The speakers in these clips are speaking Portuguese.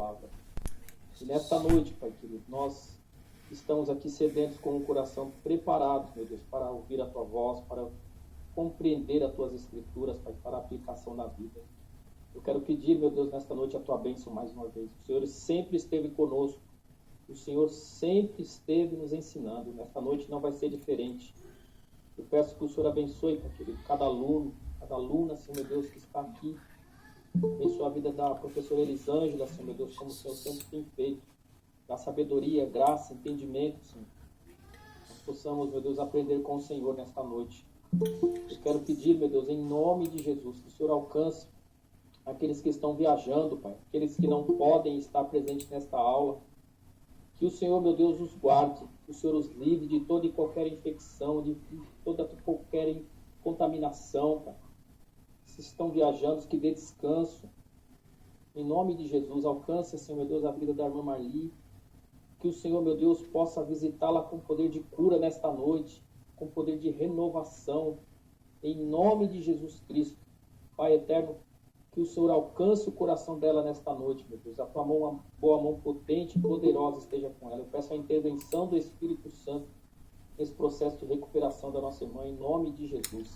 palavra. E nesta noite, Pai querido, nós estamos aqui sedentos com o coração preparado, meu Deus, para ouvir a Tua voz, para compreender as Tuas Escrituras, Pai, para a aplicação na vida. Eu quero pedir, meu Deus, nesta noite a Tua bênção mais uma vez. O Senhor sempre esteve conosco, o Senhor sempre esteve nos ensinando. Nesta noite não vai ser diferente. Eu peço que o Senhor abençoe, Pai querido, cada aluno, cada aluna, Senhor meu Deus, que está aqui. Abençoe a vida da professora Elisângela, Senhor meu Deus, como o Senhor sempre tem feito. Dá sabedoria, graça, entendimento, Senhor. Nós possamos, meu Deus, aprender com o Senhor nesta noite. Eu quero pedir, meu Deus, em nome de Jesus, que o Senhor alcance aqueles que estão viajando, Pai, aqueles que não podem estar presentes nesta aula. Que o Senhor, meu Deus, os guarde, que o Senhor os livre de toda e qualquer infecção, de toda e qualquer contaminação, Pai. Se estão viajando, que dê descanso. Em nome de Jesus, alcance, Senhor, meu Deus, a vida da irmã Marli. Que o Senhor, meu Deus, possa visitá-la com poder de cura nesta noite, com poder de renovação. Em nome de Jesus Cristo. Pai eterno, que o Senhor alcance o coração dela nesta noite, meu Deus. A tua mão, uma boa mão potente e poderosa esteja com ela. Eu peço a intervenção do Espírito Santo nesse processo de recuperação da nossa irmã, em nome de Jesus.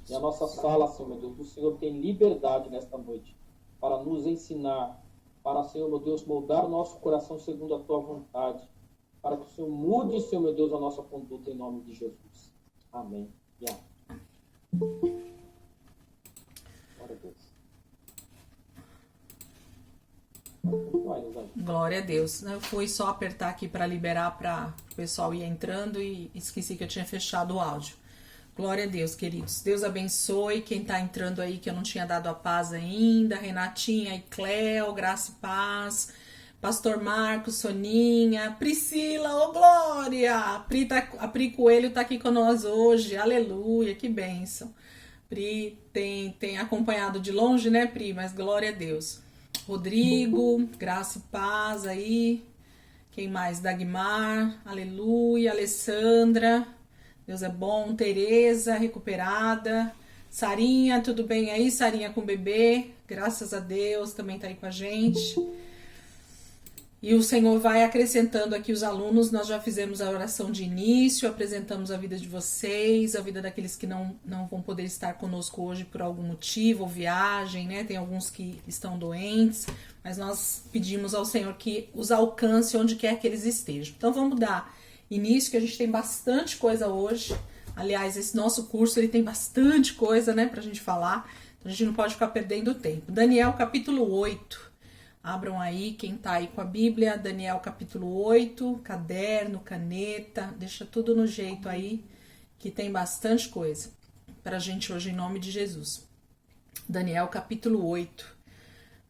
E a nossa sala, Senhor, meu Deus, o Senhor tem liberdade nesta noite para nos ensinar, para, Senhor, meu Deus, moldar o nosso coração segundo a tua vontade, para que o Senhor mude, Senhor, meu Deus, a nossa conduta em nome de Jesus. Amém. E amém. Glória a Deus. Glória a Deus. Eu fui só apertar aqui para liberar para o pessoal ir entrando e esqueci que eu tinha fechado o áudio. Glória a Deus, queridos. Deus abençoe quem está entrando aí que eu não tinha dado a paz ainda. Renatinha e Cléo, graça e paz. Pastor Marcos, Soninha, Priscila, ô Glória! A Pri Coelho está aqui com nós hoje. Aleluia, que bênção. Pri tem acompanhado de longe, né, Pri? Mas glória a Deus. Rodrigo, graça e paz aí. Quem mais? Dagmar, aleluia. Alessandra, Deus é bom. Tereza, recuperada. Sarinha, tudo bem aí? Sarinha com bebê, graças a Deus, também tá aí com a gente. E o Senhor vai acrescentando aqui os alunos. Nós já fizemos a oração de início, apresentamos a vida de vocês, a vida daqueles que não vão poder estar conosco hoje por algum motivo, ou viagem, né? Tem alguns que estão doentes, mas nós pedimos ao Senhor que os alcance onde quer que eles estejam. Então vamos dar início, que a gente tem bastante coisa hoje. Aliás, esse nosso curso ele tem bastante coisa, né, pra gente falar. Então a gente não pode ficar perdendo tempo. Daniel capítulo 8. Abram aí, quem tá aí com a Bíblia, Daniel capítulo 8, caderno, caneta, deixa tudo no jeito aí, que tem bastante coisa pra gente hoje em nome de Jesus. Daniel capítulo 8,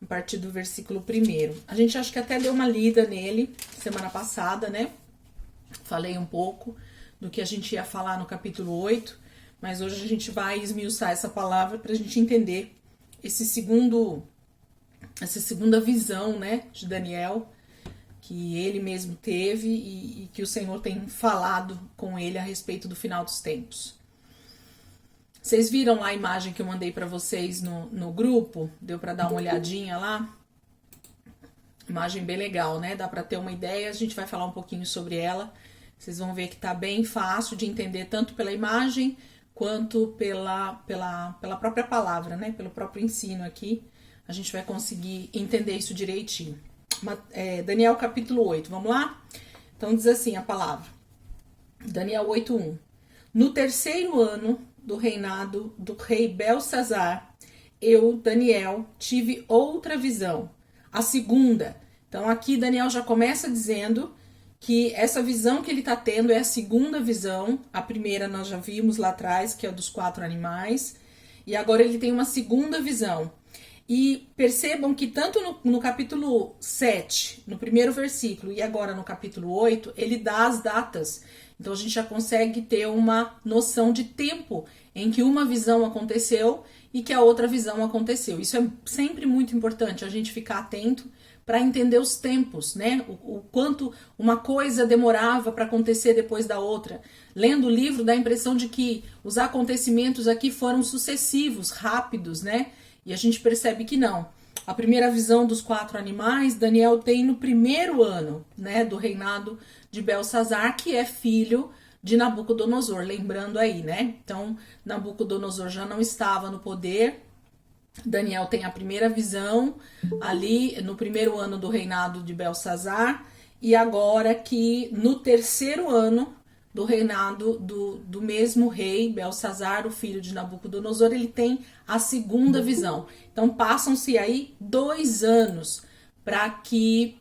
a partir do versículo 1. A gente acho que até deu uma lida nele semana passada, né? Falei um pouco do que a gente ia falar no capítulo 8, mas hoje a gente vai esmiuçar essa palavra pra gente entender essa segunda visão, né, de Daniel, que ele mesmo teve e que o Senhor tem falado com ele a respeito do final dos tempos. Vocês viram lá a imagem que eu mandei para vocês no grupo? Deu para dar uma olhadinha lá? Imagem bem legal, né? Dá para ter uma ideia, a gente vai falar um pouquinho sobre ela. Vocês vão ver que tá bem fácil de entender, tanto pela imagem quanto pela própria palavra, né? Pelo próprio ensino aqui. A gente vai conseguir entender isso direitinho. Daniel capítulo 8, vamos lá? Então diz assim a palavra. Daniel 8:1. No terceiro ano do reinado do rei Belsazar, eu, Daniel, tive outra visão. A segunda. Então aqui Daniel já começa dizendo que essa visão que ele está tendo é a segunda visão. A primeira nós já vimos lá atrás, que é a dos 4 animais. E agora ele tem uma segunda visão. E percebam que tanto no capítulo 7, no primeiro versículo, e agora no capítulo 8, ele dá as datas. Então a gente já consegue ter uma noção de tempo em que uma visão aconteceu e que a outra visão aconteceu. Isso é sempre muito importante, a gente ficar atento para entender os tempos, né? O quanto uma coisa demorava para acontecer depois da outra. Lendo o livro, dá a impressão de que os acontecimentos aqui foram sucessivos, rápidos, né? E a gente percebe que não. A primeira visão dos 4 animais, Daniel tem no primeiro ano, né, do reinado de Belsazar, que é filho de Nabucodonosor, lembrando aí, né? Então, Nabucodonosor já não estava no poder. Daniel tem a primeira visão ali no primeiro ano do reinado de Belsazar, e agora que no terceiro ano do reinado do mesmo rei, Belsazar, o filho de Nabucodonosor, ele tem a segunda visão. Então, passam-se aí 2 anos para que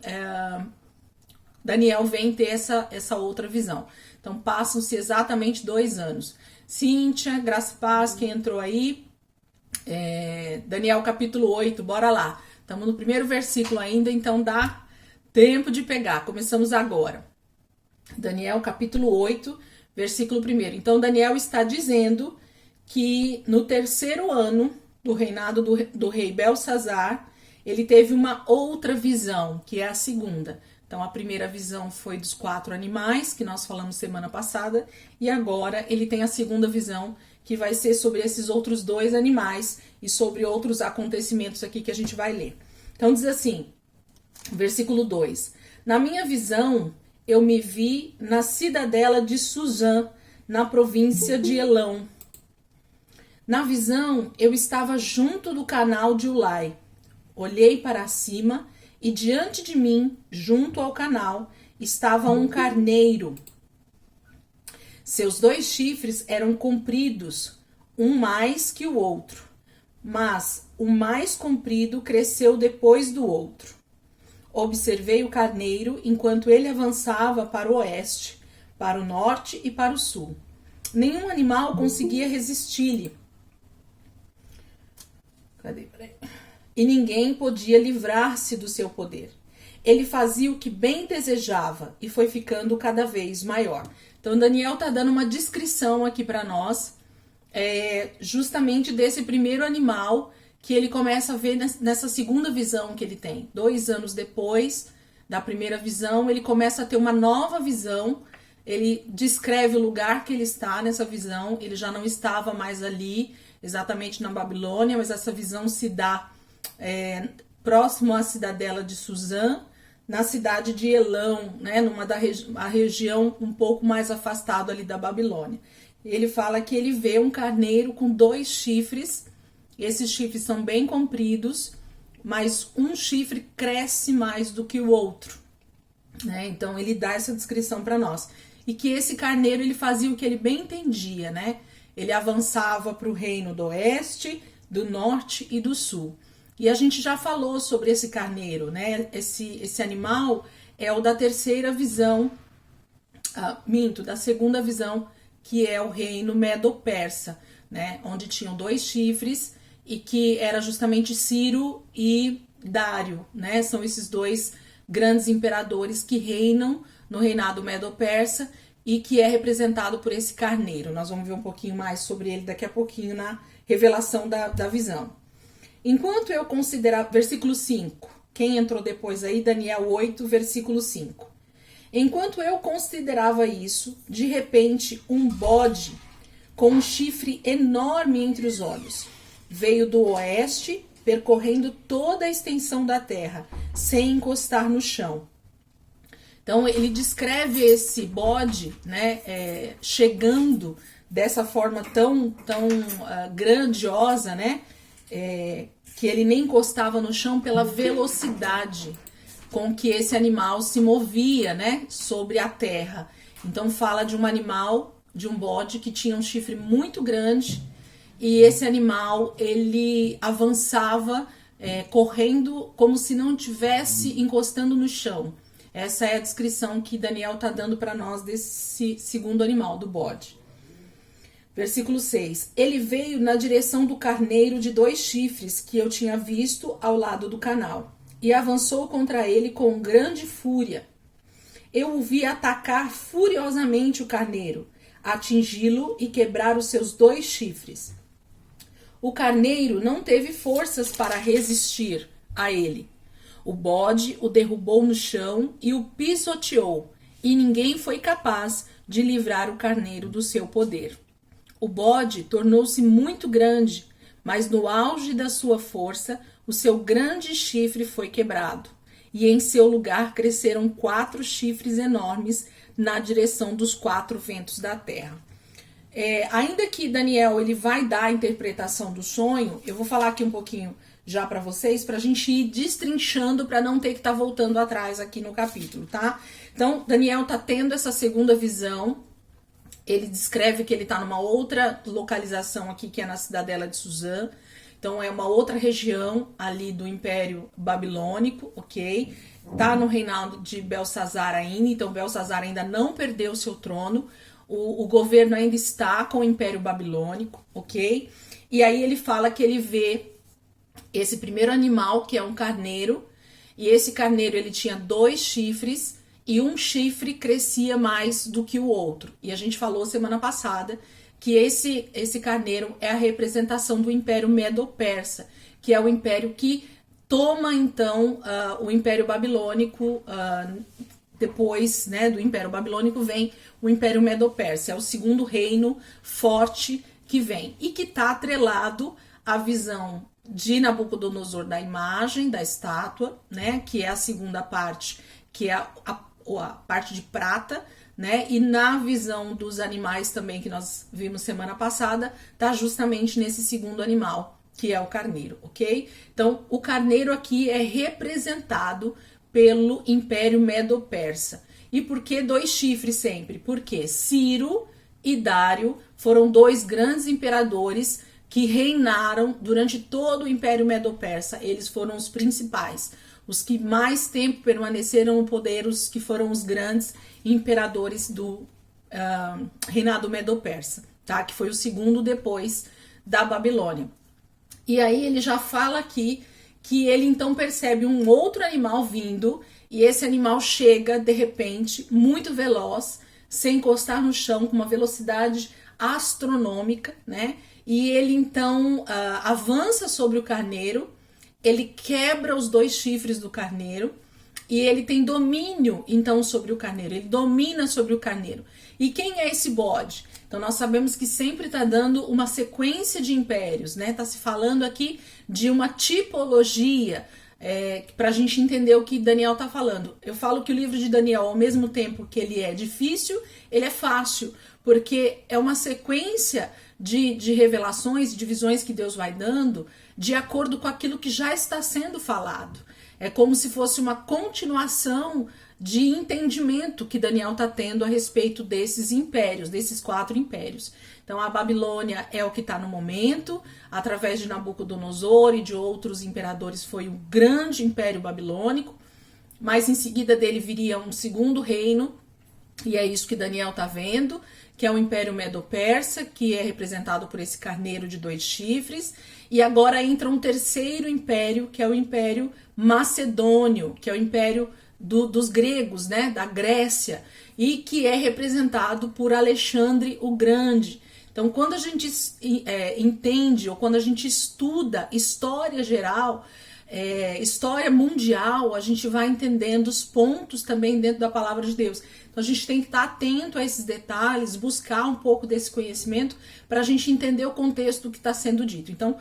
Daniel venha ter essa outra visão. Então, passam-se exatamente 2 anos. Cíntia, Graça e Paz, que entrou aí, Daniel capítulo 8, bora lá. Estamos no primeiro versículo ainda, então dá tempo de pegar. Começamos agora. Daniel capítulo 8, versículo 1. Então, Daniel está dizendo que no terceiro ano do reinado do rei Belsazar, ele teve uma outra visão, que é a segunda. Então, a primeira visão foi dos 4 animais, que nós falamos semana passada, e agora ele tem a segunda visão, que vai ser sobre esses outros 2 animais e sobre outros acontecimentos aqui que a gente vai ler. Então, diz assim, versículo 2: Na minha visão, eu me vi na cidadela de Suzã, na província de Elão. Na visão, eu estava junto do canal de Ulai. Olhei para cima e diante de mim, junto ao canal, estava um carneiro. Seus 2 chifres eram compridos, um mais que o outro, mas o mais comprido cresceu depois do outro. Observei o carneiro enquanto ele avançava para o oeste, para o norte e para o sul. Nenhum animal conseguia resistir-lhe. E ninguém podia livrar-se do seu poder. Ele fazia o que bem desejava e foi ficando cada vez maior. Então, Daniel está dando uma descrição aqui para nós, justamente desse primeiro animal que ele começa a ver nessa segunda visão que ele tem. 2 anos depois da primeira visão, ele começa a ter uma nova visão. Ele descreve o lugar que ele está nessa visão. Ele já não estava mais ali, exatamente na Babilônia, mas essa visão se dá próximo à cidadela de Suzã, na cidade de Elão, né, a região um pouco mais afastada ali da Babilônia. Ele fala que ele vê um carneiro com 2 chifres. Esses chifres são bem compridos, mas um chifre cresce mais do que o outro, né? Então ele dá essa descrição para nós. E que esse carneiro ele fazia o que ele bem entendia, né? Ele avançava para o reino do oeste, do norte e do sul. E a gente já falou sobre esse carneiro, né? Esse animal é o da terceira visão, da segunda visão, que é o reino Medo-Persa, né? Onde tinham 2 chifres e que era justamente Ciro e Dário, né? São esses 2 grandes imperadores que reinam no reinado Medo-Persa e que é representado por esse carneiro. Nós vamos ver um pouquinho mais sobre ele daqui a pouquinho na revelação da visão. Enquanto eu considerava, versículo 5, quem entrou depois aí, Daniel 8, versículo 5. Enquanto eu considerava isso, de repente um bode com um chifre enorme entre os olhos veio do oeste, percorrendo toda a extensão da terra, sem encostar no chão. Então ele descreve esse bode, né, chegando dessa forma tão grandiosa, né, que ele nem encostava no chão pela velocidade com que esse animal se movia, né, sobre a terra. Então fala de um animal, de um bode que tinha um chifre muito grande e esse animal ele avançava correndo como se não tivesse encostando no chão. Essa é a descrição que Daniel está dando para nós desse segundo animal, do bode. Versículo 6. Ele veio na direção do carneiro de 2 chifres que eu tinha visto ao lado do canal e avançou contra ele com grande fúria. Eu o vi atacar furiosamente o carneiro, atingi-lo e quebrar os seus 2 chifres. O carneiro não teve forças para resistir a ele. O bode o derrubou no chão e o pisoteou, e ninguém foi capaz de livrar o carneiro do seu poder. O bode tornou-se muito grande, mas no auge da sua força, o seu grande chifre foi quebrado, e em seu lugar cresceram 4 chifres enormes na direção dos 4 ventos da terra. Ainda que Daniel ele vai dar a interpretação do sonho, eu vou falar aqui um pouquinho já para vocês, para a gente ir destrinchando, para não ter que estar voltando atrás aqui no capítulo, tá? Então, Daniel tá tendo essa segunda visão. Ele descreve que ele tá numa outra localização aqui, que é na cidadela de Suzã. Então, é uma outra região ali do Império Babilônico, ok? Tá no reinado de Belsazar ainda, então Belsazar ainda não perdeu seu trono. O governo ainda está com o Império Babilônico, ok? E aí ele fala que ele vê esse primeiro animal, que é um carneiro, e esse carneiro ele tinha 2 chifres, e um chifre crescia mais do que o outro. E a gente falou semana passada que esse carneiro é a representação do Império Medo-Persa, que é o império que toma, então, o Império Babilônico. Depois, né, do Império Babilônico vem o Império Medo-Persa, é o segundo reino forte que vem, e que está atrelado à visão de Nabucodonosor da imagem, da estátua, né, que é a segunda parte, que é a parte de prata, né, e na visão dos animais também, que nós vimos semana passada, tá justamente nesse segundo animal, que é o carneiro, ok? Então, o carneiro aqui é representado pelo Império Medo-Persa. E por que 2 chifres sempre? Porque Ciro e Dário foram 2 grandes imperadores que reinaram durante todo o Império Medo-Persa. Eles foram os principais, os que mais tempo permaneceram no poder, os que foram os grandes imperadores do reinado Medo-Persa, tá? Que foi o segundo depois da Babilônia. E aí ele já fala aqui que ele então percebe um outro animal vindo, e esse animal chega de repente muito veloz, sem encostar no chão, com uma velocidade astronômica, né? E ele então avança sobre o carneiro, ele quebra os 2 chifres do carneiro, e ele tem domínio então sobre o carneiro, ele domina sobre o carneiro. E quem é esse bode? Então nós sabemos que sempre está dando uma sequência de impérios, né? Está se falando aqui de uma tipologia, para a gente entender o que Daniel está falando. Eu falo que o livro de Daniel, ao mesmo tempo que ele é difícil, ele é fácil, porque é uma sequência de revelações, de visões que Deus vai dando, de acordo com aquilo que já está sendo falado. É como se fosse uma continuação de entendimento que Daniel está tendo a respeito desses impérios, desses 4 impérios. Então a Babilônia é o que está no momento, através de Nabucodonosor e de outros imperadores foi o grande império babilônico, mas em seguida dele viria um segundo reino, e é isso que Daniel está vendo, que é o Império Medo-Persa, que é representado por esse carneiro de 2 chifres, e agora entra um terceiro império, que é o Império Macedônio, que é o império dos gregos, né, da Grécia, e que é representado por Alexandre o Grande. Então, quando a gente entende, ou quando a gente estuda história geral, história mundial, a gente vai entendendo os pontos também dentro da palavra de Deus. Então, a gente tem que estar atento a esses detalhes, buscar um pouco desse conhecimento para a gente entender o contexto do que está sendo dito. Então,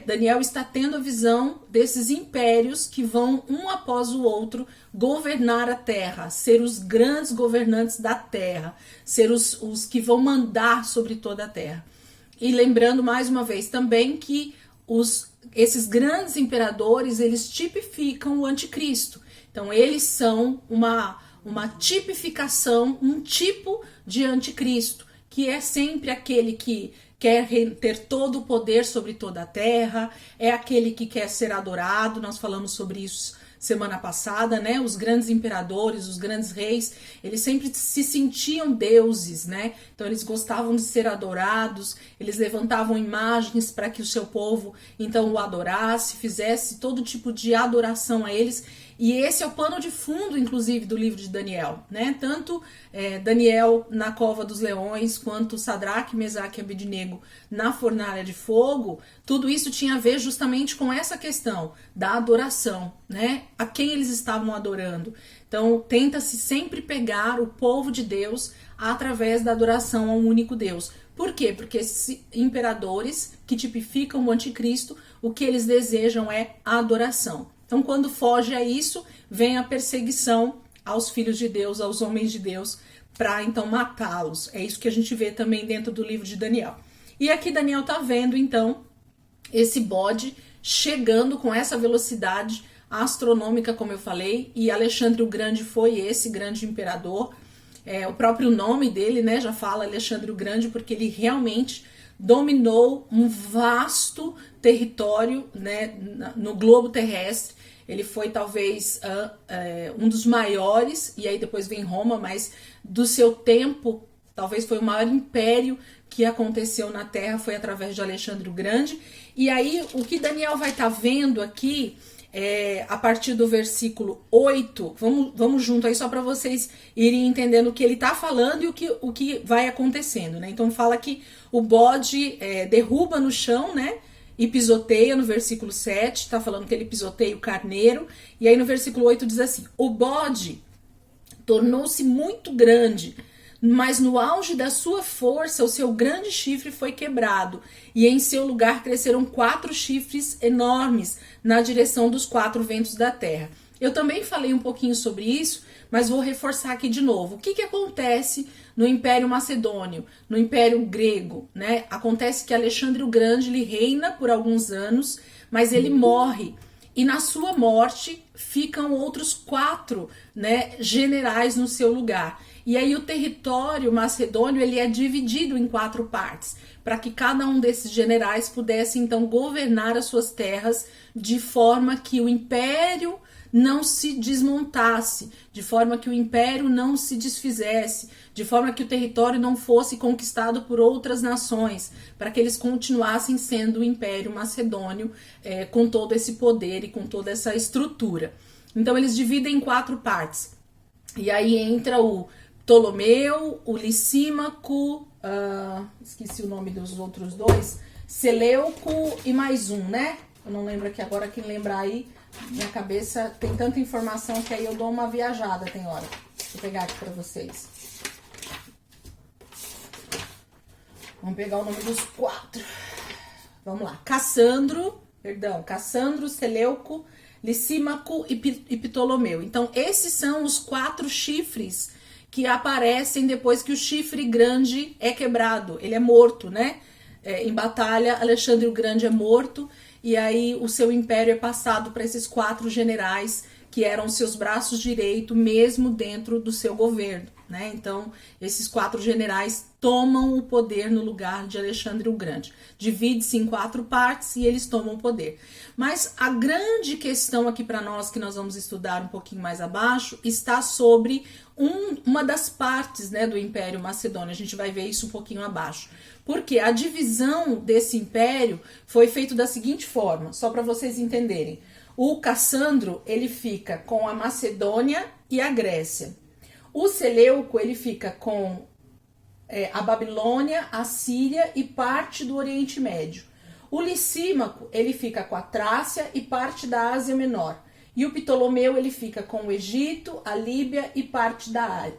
Daniel está tendo a visão desses impérios que vão, um após o outro, governar a terra, ser os grandes governantes da terra, ser os que vão mandar sobre toda a terra. E lembrando mais uma vez também que esses grandes imperadores, eles tipificam o anticristo. Então, eles são uma tipificação, um tipo de anticristo, que é sempre aquele que quer ter todo o poder sobre toda a terra, é aquele que quer ser adorado. Nós falamos sobre isso semana passada, né? Os grandes imperadores, os grandes reis, eles sempre se sentiam deuses, né? Então eles gostavam de ser adorados, eles levantavam imagens para que o seu povo então o adorasse, fizesse todo tipo de adoração a eles. E esse é o pano de fundo, inclusive, do livro de Daniel, né? Tanto Daniel na cova dos leões, quanto Sadraque, Mesaque e Abednego na fornalha de fogo, tudo isso tinha a ver justamente com essa questão da adoração, né? A quem eles estavam adorando. Então, tenta-se sempre pegar o povo de Deus através da adoração ao único Deus. Por quê? Porque esses imperadores que tipificam o anticristo o que eles desejam é a adoração. Então, quando foge a isso, vem a perseguição aos filhos de Deus, aos homens de Deus, para então matá-los. É isso que a gente vê também dentro do livro de Daniel. E aqui Daniel está vendo então esse bode chegando com essa velocidade astronômica, como eu falei, e Alexandre o Grande foi esse grande imperador. O próprio nome dele, né, já fala Alexandre o Grande, porque ele realmente dominou um vasto território, né, no globo terrestre. Ele foi talvez um dos maiores, e aí depois vem Roma, mas do seu tempo, talvez foi o maior império que aconteceu na Terra, foi através de Alexandre o Grande. E aí o que Daniel vai estar vendo aqui, a partir do versículo 8, vamos junto aí só para vocês irem entendendo o que ele está falando e o que vai acontecendo, né? Então fala que o bode derruba no chão, né? E pisoteia no versículo 7, tá falando que ele pisoteia o carneiro. E aí no versículo 8 diz assim: o bode tornou-se muito grande, mas no auge da sua força o seu grande chifre foi quebrado, e em seu lugar cresceram 4 chifres enormes na direção dos 4 ventos da terra. Eu também falei um pouquinho sobre isso, mas vou reforçar aqui de novo. O que acontece no Império Macedônio, no Império Grego, né? Acontece que Alexandre o Grande, ele reina por alguns anos, mas ele morre. E na sua morte ficam outros 4, né, generais no seu lugar. E aí o território macedônio, ele é dividido em 4 partes, para que cada um desses generais pudesse então governar as suas terras de forma que o império não se desmontasse, de forma que o império não se desfizesse, de forma que o território não fosse conquistado por outras nações, para que eles continuassem sendo o Império Macedônio, com todo esse poder e com toda essa estrutura. Então eles dividem em 4 partes. E aí entra o Ptolomeu, o Licímaco, esqueci o nome dos outros 2, Seleuco e mais um, né? Eu não lembro aqui agora, quem lembrar aí, minha cabeça tem tanta informação que aí eu dou uma viajada, tem hora. Deixa eu pegar aqui para vocês. Vamos pegar o nome dos 4. Vamos lá. Cassandro, Seleuco, Licímaco e Ptolomeu. Então, esses são os 4 chifres que aparecem depois que o chifre grande é quebrado. Ele é morto, né? Em batalha, Alexandre o Grande é morto. E aí o seu império é passado para esses 4 generais que eram seus braços direitos, mesmo dentro do seu governo, né? Então, esses 4 generais tomam o poder no lugar de Alexandre o Grande. Divide-se em 4 partes e eles tomam o poder. Mas a grande questão aqui para nós, que nós vamos estudar um pouquinho mais abaixo, está sobre uma das partes, né, do Império Macedônio. A gente vai ver isso um pouquinho abaixo. Porque a divisão desse império foi feita da seguinte forma, só para vocês entenderem. O Cassandro, ele fica com a Macedônia e a Grécia. O Seleuco, ele fica com a Babilônia, a Síria e parte do Oriente Médio. O Licímaco, ele fica com a Trácia e parte da Ásia Menor. E o Ptolomeu, ele fica com o Egito, a Líbia e parte da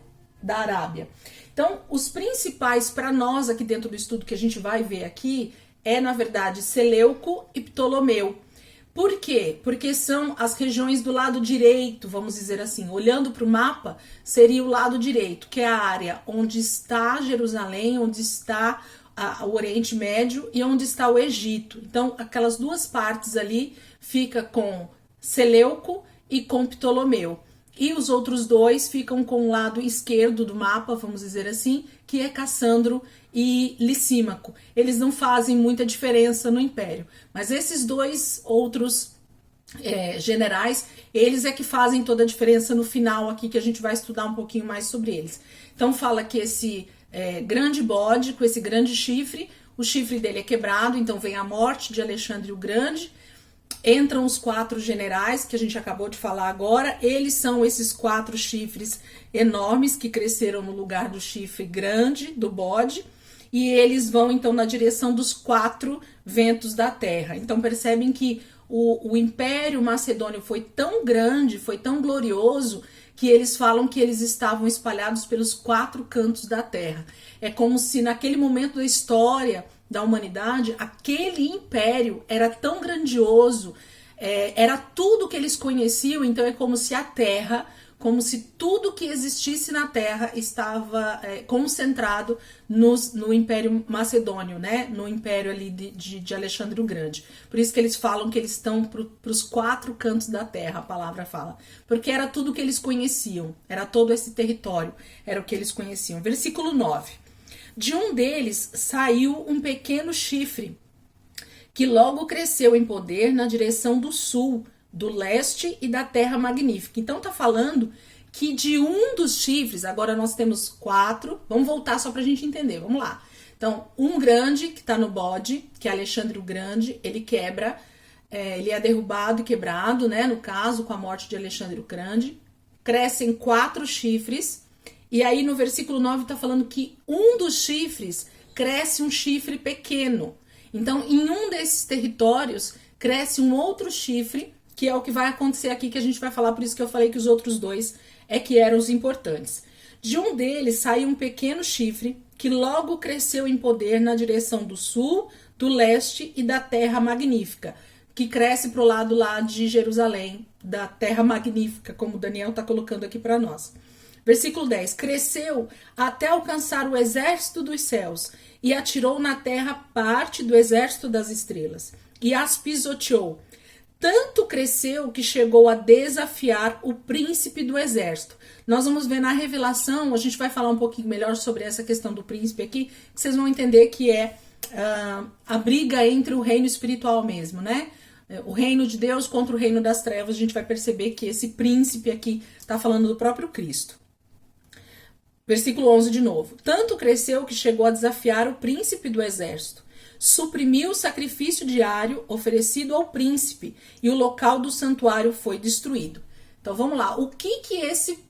Arábia. Então, os principais para nós aqui dentro do estudo que a gente vai ver aqui na verdade, Seleuco e Ptolomeu. Por quê? Porque são as regiões do lado direito, vamos dizer assim. Olhando para o mapa, seria o lado direito, que é a área onde está Jerusalém, onde está o Oriente Médio e onde está o Egito. Então, aquelas 2 partes ali fica com Seleuco e com Ptolomeu. E os outros 2 ficam com o lado esquerdo do mapa, vamos dizer assim, que é Cassandro e Licímaco. Eles não fazem muita diferença no Império, mas esses 2 outros generais, eles é que fazem toda a diferença no final aqui, que a gente vai estudar um pouquinho mais sobre eles. Então fala que esse grande bode, com esse grande chifre, o chifre dele é quebrado, então vem a morte de Alexandre o Grande. Entram os 4 generais que a gente acabou de falar agora. Eles são esses 4 chifres enormes que cresceram no lugar do chifre grande, do bode. E eles vão então na direção dos 4 ventos da terra. Então percebem que o Império Macedônio foi tão grande, foi tão glorioso, que eles falam que eles estavam espalhados pelos 4 cantos da terra. É como se naquele momento da história da humanidade, aquele império era tão grandioso, era tudo que eles conheciam, então é como se a Terra, como se tudo que existisse na Terra estava concentrado no Império Macedônio, né? No Império ali de Alexandre o Grande. Por isso que eles falam que eles estão para os 4 cantos da Terra, a palavra fala. Porque era tudo que eles conheciam, era todo esse território, era o que eles conheciam. Versículo 9. De um deles saiu um pequeno chifre, que logo cresceu em poder na direção do sul, do leste e da terra magnífica. Então tá falando que de um dos chifres, agora nós temos 4, vamos voltar só pra gente entender, vamos lá. Então, um grande que tá no bode, que é Alexandre o Grande, ele quebra, ele é derrubado e quebrado, né, no caso, com a morte de Alexandre o Grande. Crescem 4 chifres, e aí no versículo 9 tá falando que um dos chifres cresce um chifre pequeno. Então, em um desses territórios, cresce um outro chifre, que é o que vai acontecer aqui, que a gente vai falar, por isso que eu falei que os outros 2 que eram os importantes. De um deles saiu um pequeno chifre, que logo cresceu em poder na direção do sul, do leste e da terra magnífica, que cresce para o lado lá de Jerusalém, da terra magnífica, como Daniel está colocando aqui para nós. Versículo 10. Cresceu até alcançar o exército dos céus e atirou na terra parte do exército das estrelas e as pisoteou. Tanto cresceu que chegou a desafiar o príncipe do exército. Nós vamos ver na Revelação, a gente vai falar um pouquinho melhor sobre essa questão do príncipe aqui, que vocês vão entender que é a briga entre o reino espiritual mesmo, né? O reino de Deus contra o reino das trevas. A gente vai perceber que esse príncipe aqui está falando do próprio Cristo. Versículo 11 de novo. Tanto cresceu que chegou a desafiar o príncipe do exército. Suprimiu o sacrifício diário oferecido ao príncipe e o local do santuário foi destruído. Então vamos lá, o que esse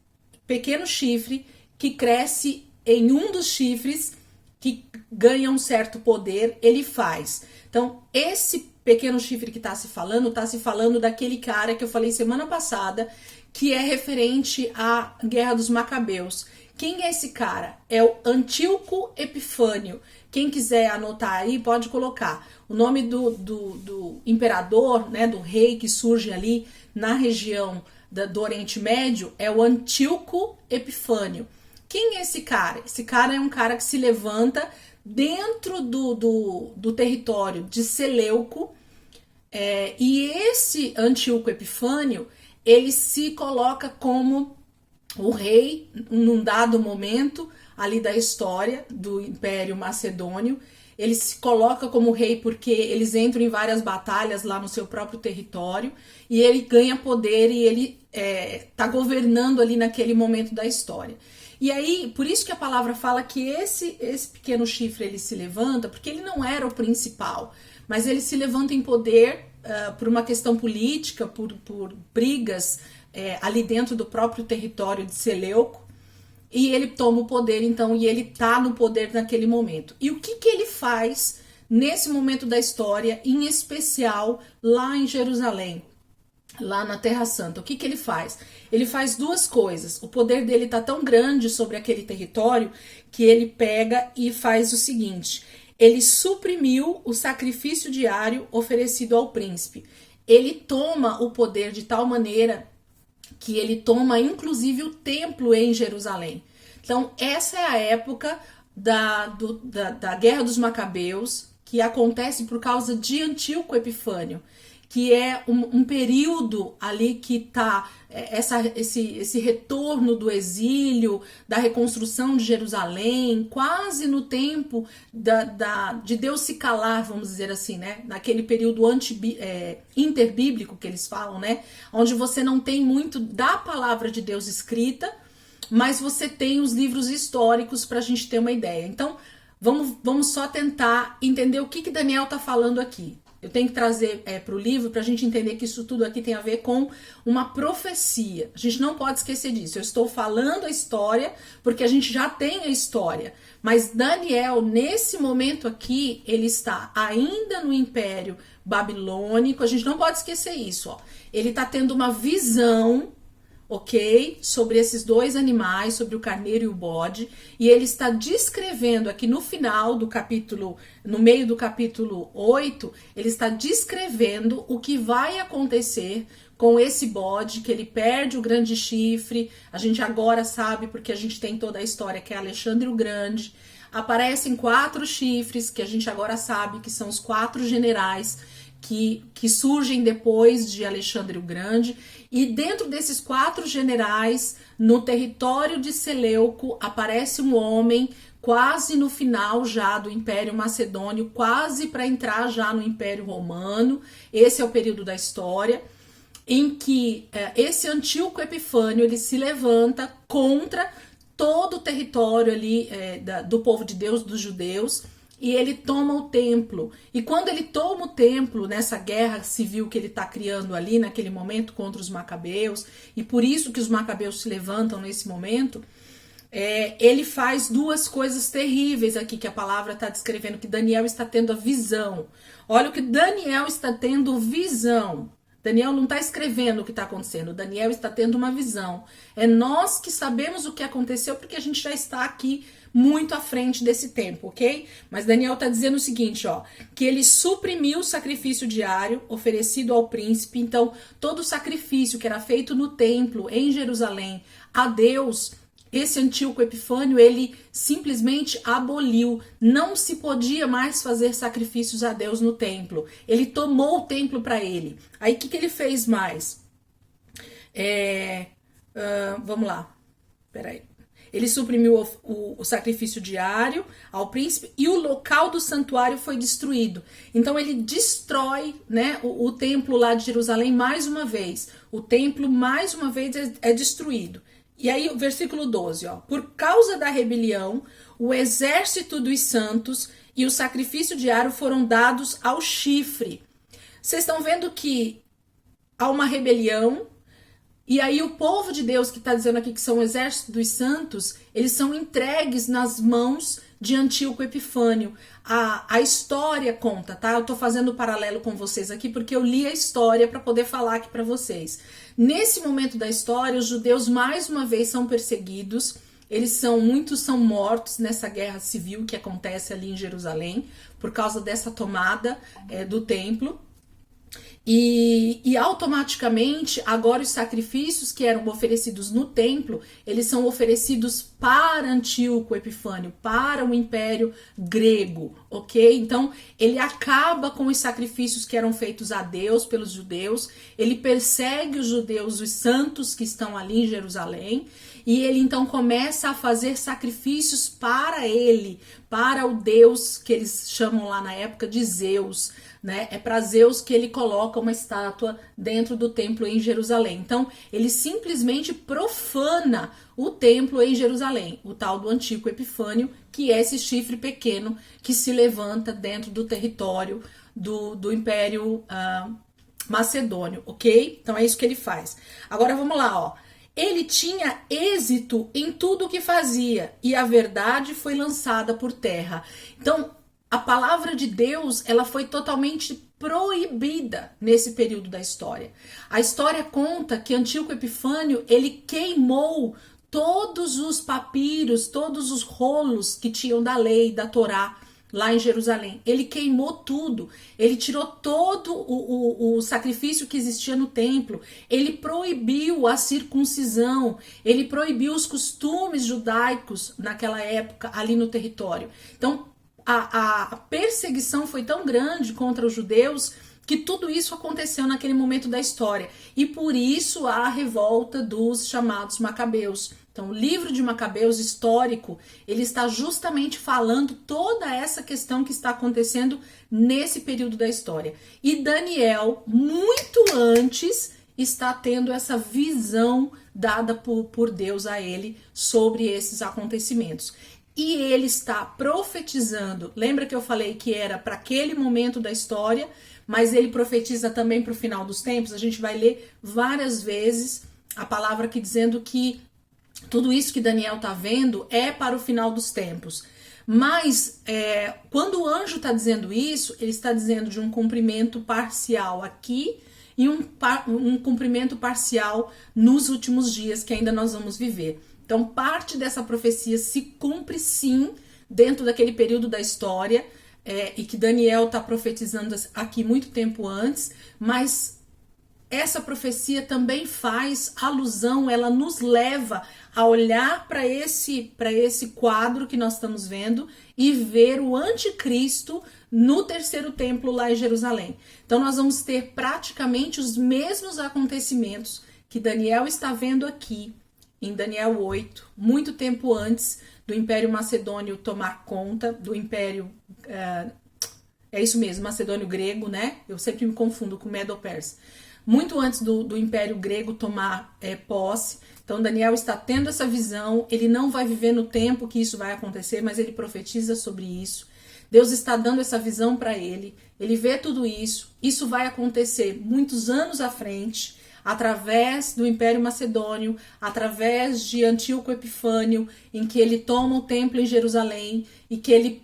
pequeno chifre que cresce em um dos chifres que ganha um certo poder, ele faz? Então esse pequeno chifre que está se falando daquele cara que eu falei semana passada, que é referente à Guerra dos Macabeus. Quem é esse cara? É o Antíoco Epifânio. Quem quiser anotar aí, pode colocar. O nome do imperador, né, do rei que surge ali na região do Oriente Médio é o Antíoco Epifânio. Quem é esse cara? Esse cara é um cara que se levanta dentro do território de Seleuco, e esse Antíoco Epifânio, ele se coloca como o rei num dado momento ali da história do Império Macedônio. Ele se coloca como rei porque eles entram em várias batalhas lá no seu próprio território e ele ganha poder e ele tá governando ali naquele momento da história. E aí, por isso que a palavra fala que esse pequeno chifre ele se levanta, porque ele não era o principal, mas ele se levanta em poder por uma questão política, por brigas ali dentro do próprio território de Seleuco, e ele toma o poder, então, e ele tá no poder naquele momento. E o que ele faz nesse momento da história, em especial lá em Jerusalém, lá na Terra Santa? O que ele faz? Ele faz 2 coisas. O poder dele tá tão grande sobre aquele território que ele pega e faz o seguinte: ele suprimiu o sacrifício diário oferecido ao príncipe. Ele toma o poder de tal maneira que ele toma inclusive o templo em Jerusalém. Então essa é a época da Guerra dos Macabeus, que acontece por causa de Antíoco Epifânio, que é um período ali que está esse retorno do exílio, da reconstrução de Jerusalém, quase no tempo de Deus se calar, vamos dizer assim, né? Naquele período interbíblico que eles falam, né? Onde você não tem muito da palavra de Deus escrita, mas você tem os livros históricos para a gente ter uma ideia. Então, vamos só tentar entender o que Daniel está falando aqui. Eu tenho que trazer para o livro para a gente entender que isso tudo aqui tem a ver com uma profecia. A gente não pode esquecer disso. Eu estou falando a história porque a gente já tem a história. Mas Daniel, nesse momento aqui, ele está ainda no Império Babilônico. A gente não pode esquecer isso. Ó. Ele está tendo uma visão. ok? Sobre esses dois animais, sobre o carneiro e o bode, e ele está descrevendo aqui no final do capítulo, no meio do capítulo 8, ele está descrevendo o que vai acontecer com esse bode, que ele perde o grande chifre. A gente agora sabe, porque a gente tem toda a história, que é Alexandre o Grande. Aparecem 4 chifres, que a gente agora sabe que são os 4 generais que surgem depois de Alexandre o Grande. E dentro desses 4 generais, no território de Seleuco, aparece um homem quase no final já do Império Macedônio, quase para entrar já no Império Romano. Esse é o período da história em que esse Antíoco Epifânio ele se levanta contra todo o território ali do povo de Deus, dos judeus, e ele toma o templo. E quando ele toma o templo, nessa guerra civil que ele está criando ali naquele momento contra os macabeus, e por isso que os macabeus se levantam nesse momento, ele faz 2 coisas terríveis aqui que a palavra está descrevendo, que Daniel está tendo a visão. Olha o que Daniel está tendo visão. Daniel não está escrevendo o que está acontecendo, Daniel está tendo uma visão. É nós que sabemos o que aconteceu porque a gente já está aqui muito à frente desse tempo, ok? Mas Daniel está dizendo o seguinte, ó, que ele suprimiu o sacrifício diário oferecido ao príncipe. Então, todo o sacrifício que era feito no templo em Jerusalém a Deus, esse Antíoco Epifânio, ele simplesmente aboliu. Não se podia mais fazer sacrifícios a Deus no templo. Ele tomou o templo para ele. Aí o que ele fez mais? Vamos lá. Peraí. Ele suprimiu o sacrifício diário ao príncipe e o local do santuário foi destruído. Então ele destrói, né, o templo lá de Jerusalém mais uma vez. O templo mais uma vez é destruído. E aí o versículo 12, ó. Por causa da rebelião, o exército dos santos e o sacrifício diário foram dados ao chifre. Vocês estão vendo que há uma rebelião, e aí o povo de Deus, que está dizendo aqui que são o exército dos santos, eles são entregues nas mãos de Antíoco Epifânio. A história conta, tá? Eu tô fazendo um paralelo com vocês aqui porque eu li a história para poder falar aqui para vocês. Nesse momento da história, os judeus mais uma vez são perseguidos. Muitos são mortos nessa guerra civil que acontece ali em Jerusalém por causa dessa tomada do templo. E automaticamente, agora os sacrifícios que eram oferecidos no templo, eles são oferecidos para Antíoco Epifânio, para o Império Grego, ok? Então, ele acaba com os sacrifícios que eram feitos a Deus pelos judeus, ele persegue os judeus, os santos que estão ali em Jerusalém, e ele então começa a fazer sacrifícios para ele, para o Deus que eles chamam lá na época de Zeus, né? É para Zeus que ele coloca uma estátua dentro do templo em Jerusalém. Então, ele simplesmente profana o templo em Jerusalém, o tal do Antíoco Epifânio, que é esse chifre pequeno que se levanta dentro do território do Império Macedônio, ok? Então, é isso que ele faz. Agora, vamos lá, ó. Ele tinha êxito em tudo o que fazia e a verdade foi lançada por terra. Então, a palavra de Deus, ela foi totalmente proibida nesse período da história. A história conta que Antíoco Epifânio, ele queimou todos os papiros, todos os rolos que tinham da lei, da Torá, lá em Jerusalém. Ele queimou tudo, ele tirou todo o sacrifício que existia no templo, ele proibiu a circuncisão, ele proibiu os costumes judaicos naquela época ali no território. Então, a perseguição foi tão grande contra os judeus que tudo isso aconteceu naquele momento da história. E por isso há a revolta dos chamados macabeus. Então, o livro de Macabeus histórico, ele está justamente falando toda essa questão que está acontecendo nesse período da história. E Daniel, muito antes, está tendo essa visão dada por Deus a ele sobre esses acontecimentos. E ele está profetizando. Lembra que eu falei que era para aquele momento da história, mas ele profetiza também para o final dos tempos? A gente vai ler várias vezes a palavra aqui dizendo que tudo isso que Daniel está vendo é para o final dos tempos. Mas quando o anjo está dizendo isso, ele está dizendo de um cumprimento parcial aqui e um cumprimento parcial nos últimos dias que ainda nós vamos viver. Então, parte dessa profecia se cumpre sim dentro daquele período da história, e que Daniel está profetizando aqui muito tempo antes, mas essa profecia também faz alusão, ela nos leva a olhar para esse quadro que nós estamos vendo e ver o anticristo no terceiro templo lá em Jerusalém. Então nós vamos ter praticamente os mesmos acontecimentos que Daniel está vendo aqui em Daniel 8, muito tempo antes do Império Macedônio tomar conta, do Império, é isso mesmo, Macedônio Grego, né? Eu sempre me confundo com Medo-Persa. Muito antes do Império Grego tomar posse. Então Daniel está tendo essa visão, ele não vai viver no tempo que isso vai acontecer, mas ele profetiza sobre isso. Deus está dando essa visão para ele, ele vê tudo isso, isso vai acontecer muitos anos à frente, através do Império Macedônio, através de Antíoco Epifânio, em que ele toma o templo em Jerusalém e que ele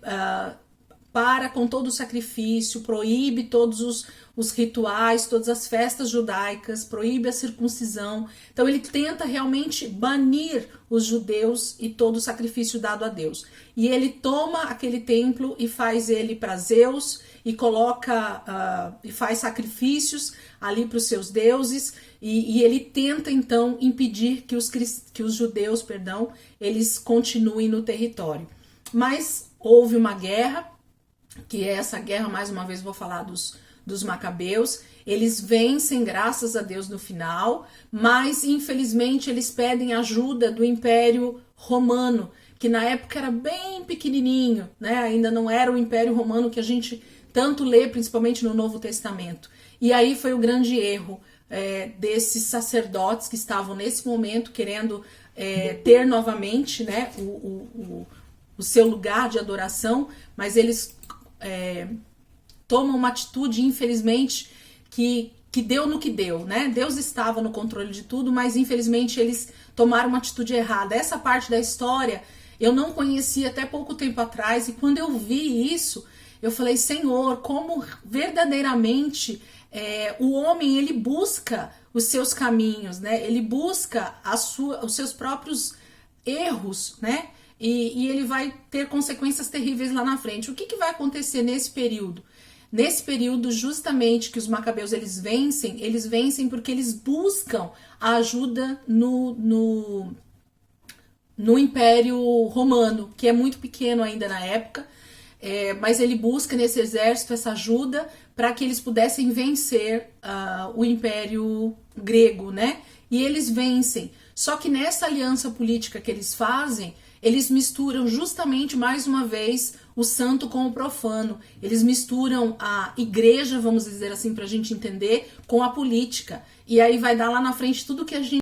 para com todo o sacrifício, proíbe todos os rituais, todas as festas judaicas, proíbe a circuncisão. Então ele tenta realmente banir os judeus e todo o sacrifício dado a Deus. E ele toma aquele templo e faz ele para Zeus e coloca e faz sacrifícios ali para os seus deuses, e ele tenta então impedir que os judeus, eles continuem no território. Mas houve uma guerra, que é essa guerra, mais uma vez vou falar dos Macabeus. Eles vencem, graças a Deus, no final, mas infelizmente eles pedem ajuda do Império Romano, que na época era bem pequenininho, né? Ainda não era o Império Romano que a gente tanto lê, principalmente no Novo Testamento. E aí foi o grande erro desses sacerdotes que estavam nesse momento querendo ter novamente, né, o seu lugar de adoração, mas eles tomam uma atitude, infelizmente, que deu no que deu, né? Deus estava no controle de tudo, mas infelizmente eles tomaram uma atitude errada. Essa parte da história eu não conhecia até pouco tempo atrás, e quando eu vi isso, eu falei, Senhor, como verdadeiramente o homem, ele busca os seus caminhos, né? Ele busca os seus próprios erros, né? E ele vai ter consequências terríveis lá na frente. O que vai acontecer nesse período? Nesse período, justamente, que os Macabeus eles vencem porque eles buscam a ajuda no Império Romano, que é muito pequeno ainda na época, mas ele busca nesse exército essa ajuda para que eles pudessem vencer o Império Grego, né? E eles vencem. Só que nessa aliança política que eles fazem, eles misturam justamente, mais uma vez, o santo com o profano. Eles misturam a igreja, vamos dizer assim, para a gente entender, com a política. E aí vai dar lá na frente tudo que a gente